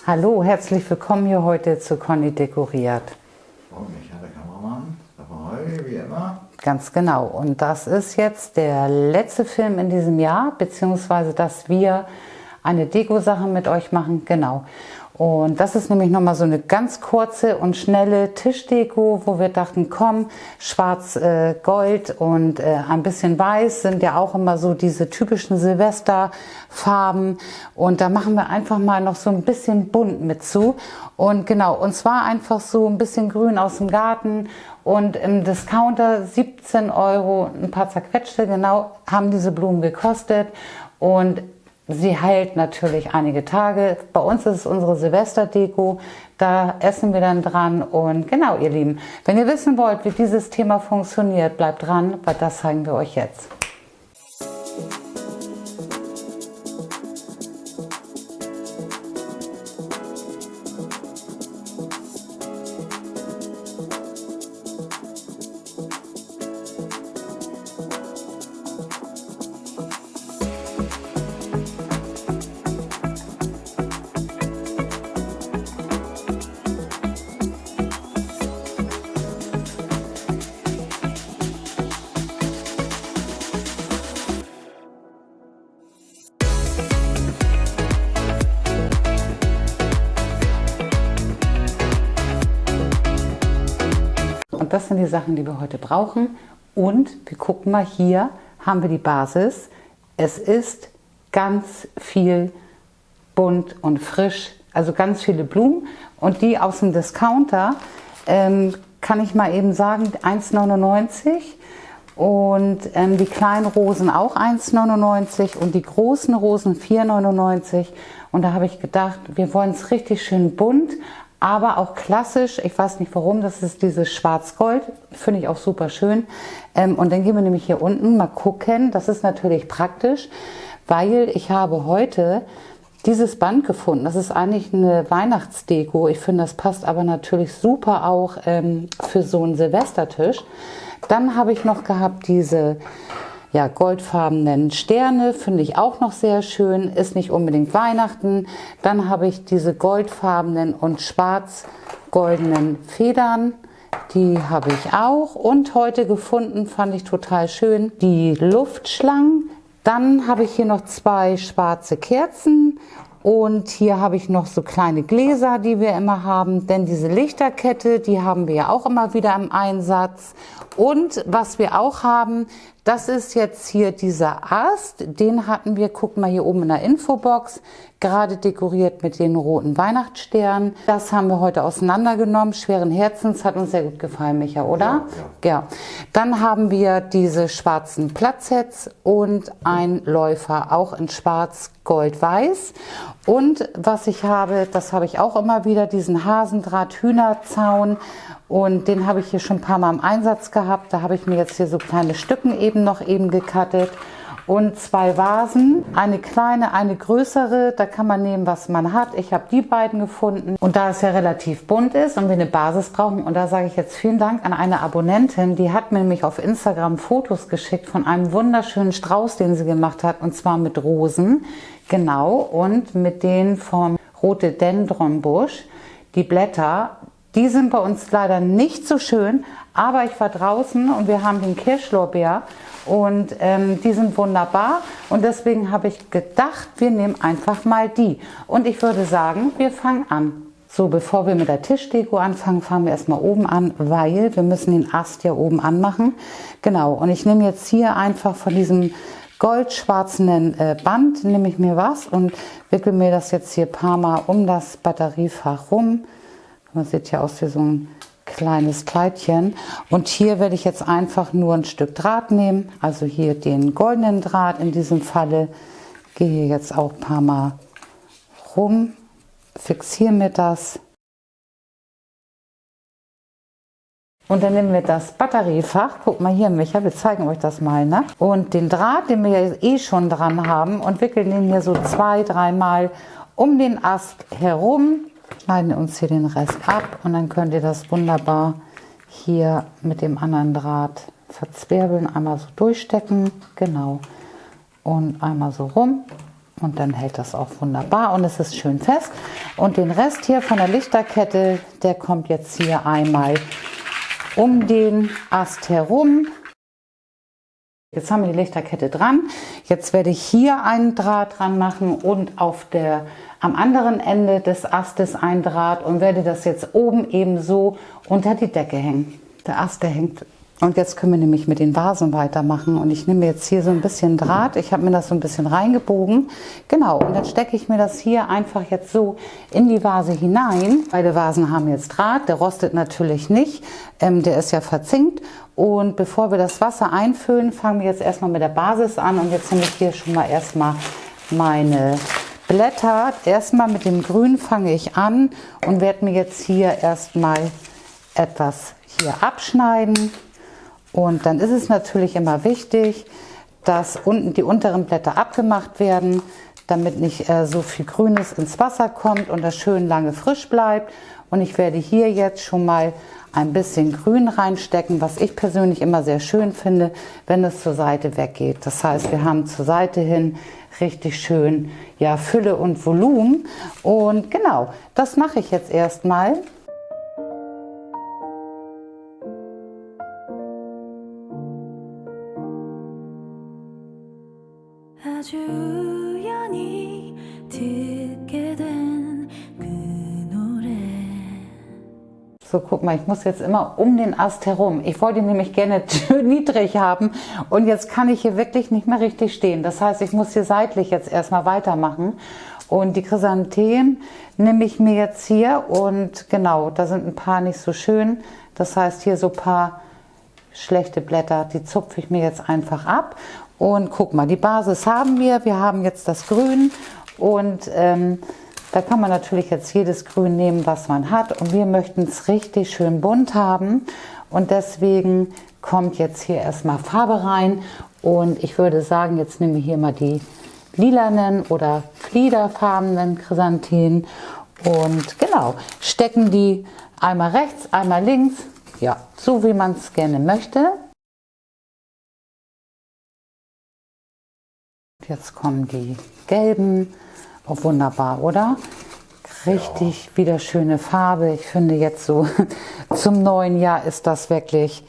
Hallo, herzlich willkommen hier heute zu Conny dekoriert. Und Micha, der Kameramann, dabei, wie immer. Ganz genau. Und das ist jetzt der letzte Film in diesem Jahr, beziehungsweise dass wir eine Deko-Sache mit euch machen. Genau. Und das ist nämlich nochmal so eine ganz kurze und schnelle Tischdeko, wo wir dachten, komm, schwarz, gold und ein bisschen weiß sind ja auch immer so diese typischen Silvesterfarben. Und da machen wir einfach mal noch so ein bisschen bunt mit zu. Und genau, und zwar einfach so ein bisschen grün aus dem Garten. Und im Discounter 17 €, ein paar zerquetschte, genau, haben diese Blumen gekostet. Und sie hält natürlich einige Tage. Bei uns ist es unsere Silvesterdeko. Da essen wir dann dran. Und genau, ihr Lieben, wenn ihr wissen wollt, wie dieses Thema funktioniert, bleibt dran, weil das zeigen wir euch jetzt. Und das sind die Sachen, die wir heute brauchen. Und wir gucken mal, hier haben wir die Basis. Es ist ganz viel bunt und frisch, also ganz viele Blumen. Und die aus dem Discounter, kann ich mal eben sagen, 1,99 € und die kleinen Rosen auch 1,99 € und die großen Rosen 4,99 €. Und da habe ich gedacht, wir wollen es richtig schön bunt, aber auch klassisch. Ich weiß nicht warum, das ist dieses Schwarz-Gold, finde ich auch super schön. Und dann gehen wir nämlich hier unten mal gucken. Das ist natürlich praktisch, weil ich habe heute dieses Band gefunden. Das ist eigentlich eine Weihnachtsdeko. Ich finde, das passt aber natürlich super auch für so einen Silvestertisch. Dann habe ich noch gehabt diese goldfarbenen Sterne, finde ich auch noch sehr schön, ist nicht unbedingt Weihnachten. Dann habe ich diese goldfarbenen und schwarz-goldenen Federn, die habe ich auch. Und heute gefunden, fand ich total schön, die Luftschlangen. Dann habe ich hier noch 2 schwarze Kerzen. Und hier habe ich noch so kleine Gläser, die wir immer haben, denn diese Lichterkette, die haben wir ja auch immer wieder im Einsatz. Und was wir auch haben, das ist jetzt hier dieser Ast, den hatten wir, guck mal hier oben in der Infobox, gerade dekoriert mit den roten Weihnachtssternen. Das haben wir heute auseinandergenommen, schweren Herzens, hat uns sehr gut gefallen, Micha, oder? Ja. Dann haben wir diese schwarzen Platzsets und ein Läufer, auch in schwarz, gold, weiß. Und was ich habe, das habe ich auch immer wieder, diesen Hasendraht-Hühnerzaun. Und den habe ich hier schon ein paar Mal im Einsatz gehabt. Da habe ich mir jetzt hier so kleine Stücken eben noch gecuttet. Und 2 Vasen, eine kleine, eine größere. Da kann man nehmen, was man hat. Ich habe die beiden gefunden. Und da es ja relativ bunt ist und wir eine Basis brauchen, und da sage ich jetzt vielen Dank an eine Abonnentin, die hat mir nämlich auf Instagram Fotos geschickt von einem wunderschönen Strauß, den sie gemacht hat. Und zwar mit Rosen, genau, und mit denen vom Rhododendronbusch. Die Blätter, die sind bei uns leider nicht so schön, aber ich war draußen und wir haben den Kirschlorbeer und die sind wunderbar und deswegen habe ich gedacht, wir nehmen einfach mal die. Und ich würde sagen, wir fangen an. So, bevor wir mit der Tischdeko anfangen, fangen wir erstmal oben an, weil wir müssen den Ast ja oben anmachen. Genau, und ich nehme jetzt hier einfach von diesem goldschwarzen Band, nehme ich mir was und wickel mir das jetzt hier ein paar Mal um das Batteriefach rum. Das sieht ja aus wie so ein kleines Kleidchen. Und hier werde ich jetzt einfach nur ein Stück Draht nehmen. Also hier den goldenen Draht in diesem Falle. Gehe hier jetzt auch ein paar Mal rum. Fixiere mir das. Und dann nehmen wir das Batteriefach. Guck mal hier, Micha, wir zeigen euch das mal, ne? Und den Draht, den wir ja eh schon dran haben, und wickeln den hier so 2-3 Mal um den Ast herum. Schneiden uns hier den Rest ab und dann könnt ihr das wunderbar hier mit dem anderen Draht verzwirbeln. Einmal so durchstecken, genau, und einmal so rum. Und dann hält das auch wunderbar und es ist schön fest. Und den Rest hier von der Lichterkette, der kommt jetzt hier einmal um den Ast herum. Jetzt haben wir die Lichterkette dran. Jetzt werde ich hier einen Draht dran machen und am anderen Ende des Astes ein Draht und werde das jetzt oben ebenso unter die Decke hängen. Der Ast, der hängt. Und jetzt können wir nämlich mit den Vasen weitermachen. Und ich nehme jetzt hier so ein bisschen Draht. Ich habe mir das so ein bisschen reingebogen. Genau, und dann stecke ich mir das hier einfach jetzt so in die Vase hinein. Beide Vasen haben jetzt Draht. Der rostet natürlich nicht. Der ist ja verzinkt. Und bevor wir das Wasser einfüllen, fangen wir jetzt erstmal mit der Basis an. Und jetzt nehme ich hier schon mal erstmal meine Blätter. Erstmal mit dem Grün fange ich an und werde mir jetzt hier erstmal etwas hier abschneiden. Und dann ist es natürlich immer wichtig, dass unten die unteren Blätter abgemacht werden, damit nicht so viel Grünes ins Wasser kommt und das schön lange frisch bleibt. Und ich werde hier jetzt schon mal ein bisschen Grün reinstecken, was ich persönlich immer sehr schön finde, wenn es zur Seite weggeht. Das heißt, wir haben zur Seite hin richtig schön, ja, Fülle und Volumen. Und genau, das mache ich jetzt erstmal. So, guck mal, ich muss jetzt immer um den Ast herum. Ich wollte ihn nämlich gerne niedrig haben und jetzt kann ich hier wirklich nicht mehr richtig stehen. Das heißt, ich muss hier seitlich jetzt erstmal weitermachen. Und die Chrysanthemen nehme ich mir jetzt hier und genau, da sind ein paar nicht so schön. Das heißt, hier so ein paar schlechte Blätter, die zupfe ich mir jetzt einfach ab. Und guck mal, die Basis haben wir. Wir haben jetzt das Grün und da kann man natürlich jetzt jedes Grün nehmen, was man hat. Und wir möchten es richtig schön bunt haben. Und deswegen kommt jetzt hier erstmal Farbe rein. Und ich würde sagen, jetzt nehmen wir hier mal die lilanen oder fliederfarbenen Chrysanthemen. Und genau, stecken die einmal rechts, einmal links. Ja, so wie man es gerne möchte. Jetzt kommen die gelben. Oh, wunderbar, oder? Richtig, ja. Wieder schöne Farbe. Ich finde jetzt so zum neuen Jahr ist das wirklich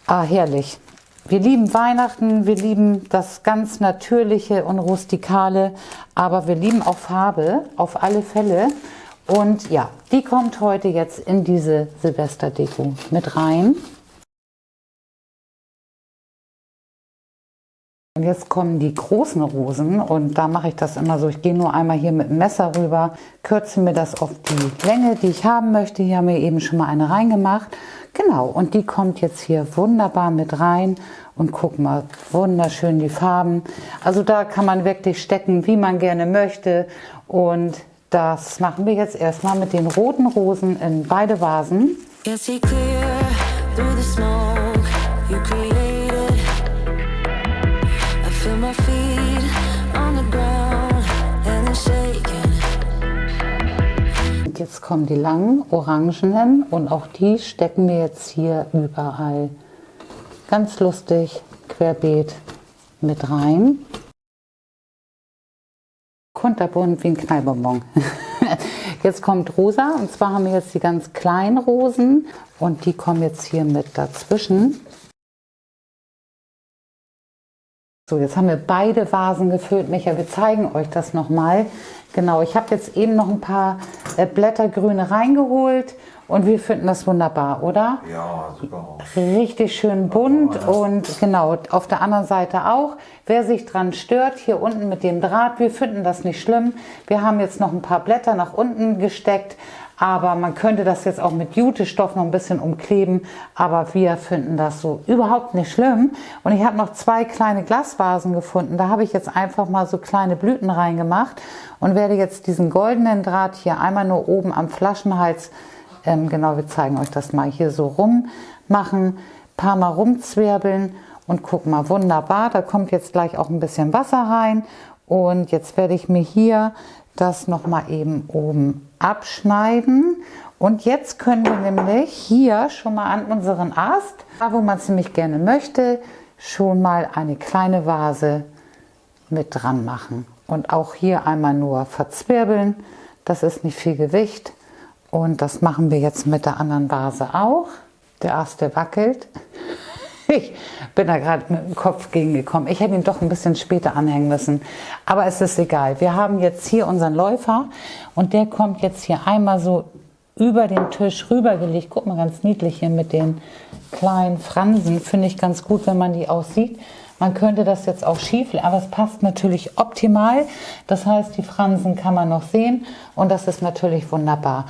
herrlich. Wir lieben Weihnachten, wir lieben das ganz Natürliche und Rustikale, aber wir lieben auch Farbe, auf alle Fälle. Und ja, die kommt heute jetzt in diese Silvesterdeko mit rein. Und jetzt kommen die großen Rosen und da mache ich das immer so, ich gehe nur einmal hier mit dem Messer rüber, kürze mir das auf die Länge, die ich haben möchte. Hier haben wir eben schon mal eine reingemacht. Genau, und die kommt jetzt hier wunderbar mit rein und guck mal, wunderschön die Farben. Also da kann man wirklich stecken, wie man gerne möchte. Und das machen wir jetzt erstmal mit den roten Rosen in beide Vasen. Und jetzt kommen die langen orangenen und auch die stecken wir jetzt hier überall ganz lustig querbeet mit rein. Kunterbunt wie ein Knallbonbon. Jetzt kommt rosa und zwar haben wir jetzt die ganz kleinen Rosen und die kommen jetzt hier mit dazwischen. So, jetzt haben wir beide Vasen gefüllt. Micha, wir zeigen euch das nochmal. Genau, ich habe jetzt eben noch ein paar Blättergrüne reingeholt und wir finden das wunderbar, oder? Ja, super. Richtig schön bunt und genau, auf der anderen Seite auch. Wer sich dran stört, hier unten mit dem Draht, wir finden das nicht schlimm. Wir haben jetzt noch ein paar Blätter nach unten gesteckt, aber man könnte das jetzt auch mit Jutestoff noch ein bisschen umkleben, aber wir finden das so überhaupt nicht schlimm. Und ich habe noch 2 kleine Glasvasen gefunden, da habe ich jetzt einfach mal so kleine Blüten reingemacht und werde jetzt diesen goldenen Draht hier einmal nur oben am Flaschenhals, genau, wir zeigen euch das mal hier so rum machen, paar Mal rumzwirbeln und guck mal, wunderbar, da kommt jetzt gleich auch ein bisschen Wasser rein und jetzt werde ich mir hier das noch mal eben oben abschneiden und jetzt können wir nämlich hier schon mal an unseren Ast, da wo man es nämlich gerne möchte, schon mal eine kleine Vase mit dran machen und auch hier einmal nur verzwirbeln, Das ist nicht viel Gewicht. Und das machen wir jetzt mit der anderen Vase auch. Der Ast, der wackelt. Ich bin da gerade mit dem Kopf gegengekommen. Ich hätte ihn doch ein bisschen später anhängen müssen. Aber es ist egal. Wir haben jetzt hier unseren Läufer und der kommt jetzt hier einmal so über den Tisch rübergelegt. Guck mal, ganz niedlich hier mit den kleinen Fransen. Finde ich ganz gut, wenn man die aussieht. Man könnte das jetzt auch schief, aber es passt natürlich optimal. Das heißt, die Fransen kann man noch sehen und das ist natürlich wunderbar.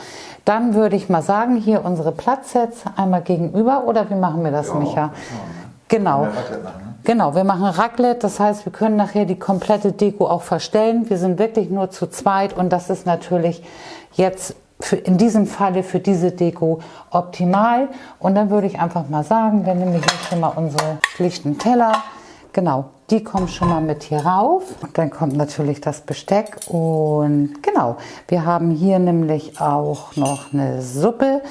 Dann würde ich mal sagen, hier unsere Platzsets einmal gegenüber, oder wie machen wir das, Micha? Genau. Genau, wir machen Raclette, das heißt, wir können nachher die komplette Deko auch verstellen. Wir sind wirklich nur zu zweit und das ist natürlich jetzt in diesem Falle für diese Deko optimal. Und dann würde ich einfach mal sagen, wir nehmen hier schon mal unsere schlichten Teller. Genau, die kommen schon mal mit hier rauf. Und dann kommt natürlich das Besteck. Und genau, wir haben hier nämlich auch noch eine Suppe.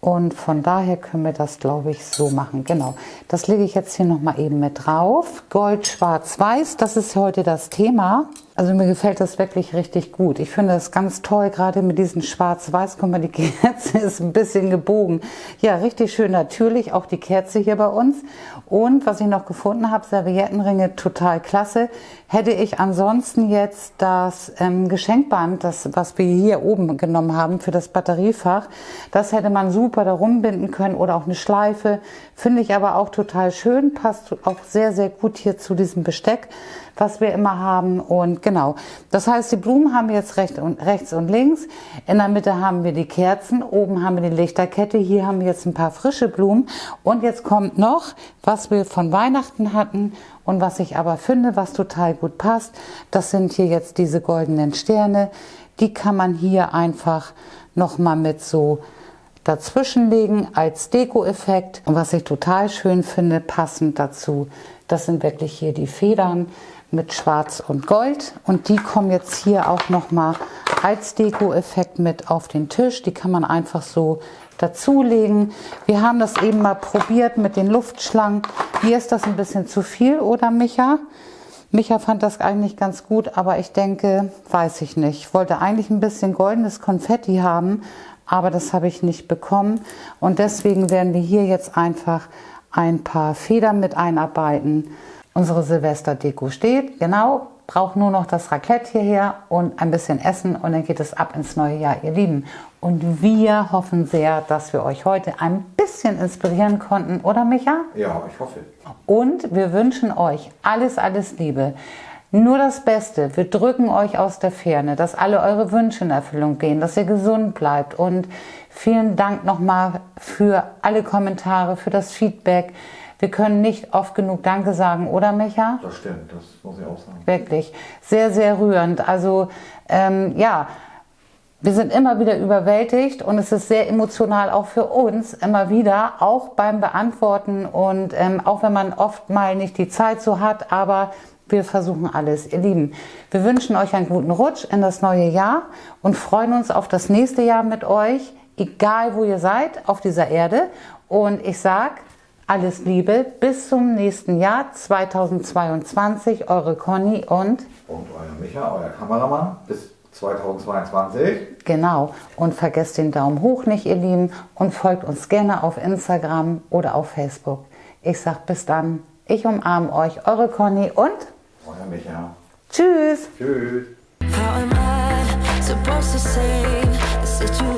Und von daher können wir das, glaube ich, so machen. Genau, das lege ich jetzt hier noch mal eben mit drauf. Gold, Schwarz, Weiß, das ist heute das Thema. Also mir gefällt das wirklich richtig gut. Ich finde das ganz toll, gerade mit diesem Schwarz-Weiß. Guck mal, die Kerze ist ein bisschen gebogen. Ja, richtig schön natürlich, auch die Kerze hier bei uns. Und was ich noch gefunden habe, Serviettenringe, total klasse. Hätte ich ansonsten jetzt das Geschenkband, das, was wir hier oben genommen haben für das Batteriefach, das hätte man super darum binden können oder auch eine Schleife. Finde ich aber auch total schön, passt auch sehr, sehr gut hier zu diesem Besteck, was wir immer haben. Und genau, das heißt, die Blumen haben wir jetzt rechts und links. In der Mitte haben wir die Kerzen, oben haben wir die Lichterkette, hier haben wir jetzt ein paar frische Blumen. Und jetzt kommt noch, was wir von Weihnachten hatten und was ich aber finde, was total gut passt. Das sind hier jetzt diese goldenen Sterne. Die kann man hier einfach nochmal mit so dazwischen legen als Deko-Effekt. Und was ich total schön finde, passend dazu, das sind wirklich hier die Federn mit Schwarz und Gold. Und die kommen jetzt hier auch nochmal als Deko-Effekt mit auf den Tisch. Die kann man einfach so dazulegen. Wir haben das eben mal probiert mit den Luftschlangen. Mir ist das ein bisschen zu viel, oder Micha? Micha fand das eigentlich ganz gut, aber ich denke, weiß ich nicht. Ich wollte eigentlich ein bisschen goldenes Konfetti haben, aber das habe ich nicht bekommen. Und deswegen werden wir hier jetzt einfach ein paar Federn mit einarbeiten. Unsere Silvesterdeko steht, genau, braucht nur noch das Raclette hierher und ein bisschen Essen und dann geht es ab ins neue Jahr, ihr Lieben. Und wir hoffen sehr, dass wir euch heute ein bisschen inspirieren konnten, oder Micha? Ja, ich hoffe. Und wir wünschen euch alles, alles Liebe. Nur das Beste. Wir drücken euch aus der Ferne, dass alle eure Wünsche in Erfüllung gehen, dass ihr gesund bleibt. Und vielen Dank nochmal für alle Kommentare, für das Feedback. Wir können nicht oft genug Danke sagen, oder Micha? Das stimmt, das muss ich auch sagen. Wirklich, sehr, sehr rührend. Also ja, wir sind immer wieder überwältigt und es ist sehr emotional auch für uns immer wieder, auch beim Beantworten und auch wenn man oft mal nicht die Zeit so hat, aber wir versuchen alles, ihr Lieben. Wir wünschen euch einen guten Rutsch in das neue Jahr und freuen uns auf das nächste Jahr mit euch, egal wo ihr seid auf dieser Erde. Und ich sage alles Liebe, bis zum nächsten Jahr 2022, eure Conny und euer Micha, euer Kameramann, bis 2022. Genau, und vergesst den Daumen hoch nicht, ihr Lieben, und folgt uns gerne auf Instagram oder auf Facebook. Ich sag bis dann, ich umarme euch, eure Conny und euer Micha. Tschüss. Tschüss. How am I supposed to save the situation?